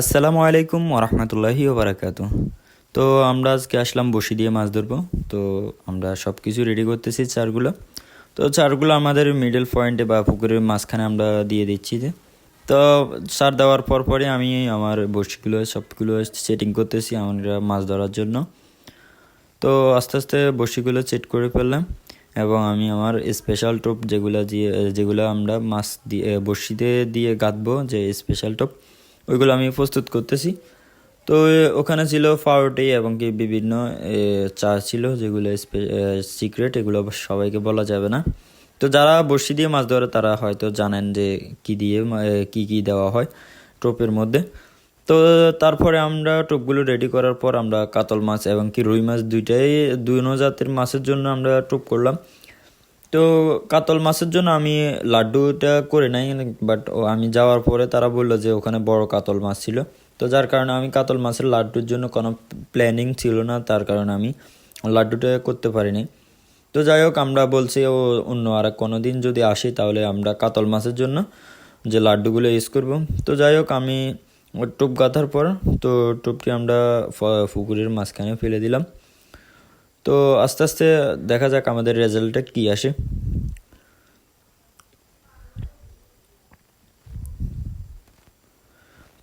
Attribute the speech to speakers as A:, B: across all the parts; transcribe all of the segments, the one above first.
A: আসসালামু আলাইকুম ওরহমতুল্লাহি ওবারাকাতু। তো আমরা আজকে আসলাম বড়শি দিয়ে মাছ ধরবো। তো আমরা সব কিছু রেডি করতেছি চারগুলো। তো চারগুলো আমাদের মিডল পয়েন্টে বা পুকুরের মাঝখানে আমরা দিয়ে দিচ্ছি যে। তো চার দেওয়ার পরে আমি আমার বড়শিগুলো সবগুলো সেটিং করতেছি আমরা মাছ ধরার জন্য। তো আস্তে আস্তে বড়শিগুলো সেট করে ফেললাম এবং আমি আমার স্পেশাল টোপ যেগুলো আমরা মাছ দিয়ে বড়শিতে দিয়ে গাঁথবো, যে স্পেশাল টোপ ওইগুলো আমি প্রস্তুত করতেছি। তো ওখানে ছিল পাউরুটি এবং কি বিভিন্ন চা ছিল, যেগুলো সিক্রেট, এগুলো সবাইকে বলা যাবে না। তো যারা বড়শি দিয়ে মাছ ধরে তারা হয়তো জানেন যে কি কি দেওয়া হয় টোপের মধ্যে। তো তারপরে আমরা টোপগুলো রেডি করার পর আমরা কাতল মাছ এবং কি রুই মাছ দুই জাতের মাছের জন্য আমরা টোপ করলাম। তো কাতল মাছের জন্য আমি লাড্ডুটা করে নাই, বাট আমি যাওয়ার পরে তারা বললো যে ওখানে বড় কাতল মাছ ছিল। তো যার কারণে আমি কাতল মাছের লাড্ডুর জন্য কোনো প্ল্যানিং ছিল না, তার কারণে আমি লাড্ডুটা করতে পারিনি। তো যাই হোক, আমরা বলছি অন্য আর কোনো দিন যদি আসি তাহলে আমরা কাতল মাছের জন্য যে লাড্ডুগুলো ইউজ করব। তো যাই হোক, আমি টোপ গাঁথার পর তো টোপটি আমরা পুকুরের মাঝখানে ফেলে দিলাম। তো আস্তে আস্তে দেখা যাক আমাদের রেজাল্টটা কি আসে।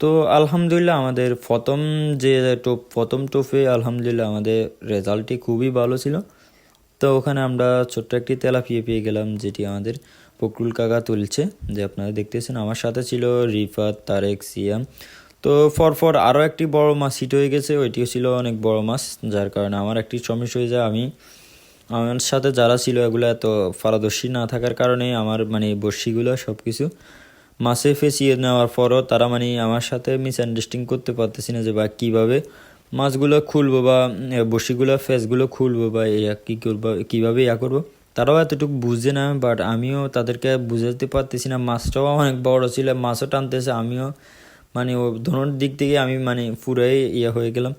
A: তো আলহামদুলিল্লাহ আমাদের প্রথম টোপে আলহামদুলিল্লাহ আমাদের রেজাল্টটি খুবই ভালো ছিল। তো ওখানে আমরা ছোট্ট একটি তেলাপিয়া পেয়ে গেলাম, যেটি আমাদের ফকরুল কাকা তুলছে, যে আপনারা দেখতেছেন। আমার সাথে ছিল রিফাত, তারেক, সিয়াম। তো পরপর আরও একটি বড় মাছ হিট হয়ে গেছে, ওইটিও ছিল অনেক বড় মাছ, যার কারণে আমার একটি সমস্যা হয়ে যায়। আমার সাথে যারা ছিল এগুলো এত পারদর্শী না থাকার কারণে আমার বড়শিগুলো সব কিছু মাছে ফেঁচিয়ে নেওয়ার পরও তারা আমার সাথে মিসআন্ডারস্ট্যান্ডিং করতে পারতেছি না, যে বা কীভাবে মাছগুলো খুলবো বা বড়শিগুলো ফেসগুলো খুলবো বা কী করবো, কীভাবে করবো। তারাও এতটুকু বুঝে না, বাট আমিও তাদেরকে বুঝাতে পারতেছি না। মাছটাও অনেক বড় ছিল, মাছও টানতেছে, আমিও ও ধরনের দিক থেকে আমি পুরাই হয়ে গেলাম।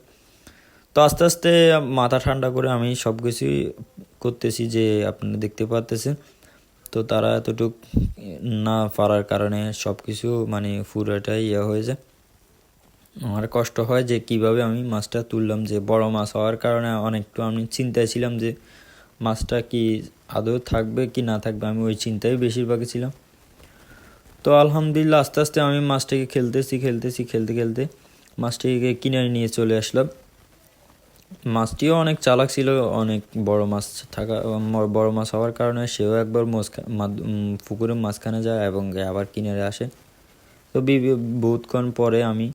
A: তো আস্তে আস্তে মাথা ঠান্ডা করে আমি সব কিছুই করতেছি, যে আপনারা দেখতে পারতেছেন। তো তারা এতটুক না পারার কারণে সব কিছু পুরোটাই হয়ে যায়। আমার কষ্ট হয় যে কিভাবে আমি মাছটা তুললাম, যে বড় মাছ হওয়ার কারণে অনেকটু আমি চিন্তায় ছিলাম যে মাছটা কি আদৌ থাকবে কি না থাকবে, আমি ওই চিন্তায় বেশিরভাগই ছিলাম। তো আলহামদুলিল্লাহ আস্তে আস্তে আমি মাছটাকে খেলতে খেলতে মাছটিকে কিনে নিয়ে চলে আসলাম। মাছটিও অনেক চালাক ছিল, অনেক বড় মাছ হওয়ার কারণে সেও একবার পুকুরের মাঝখানে যায় এবং আবার কিনারে আসে। তো বহুতক্ষণ পরে আমি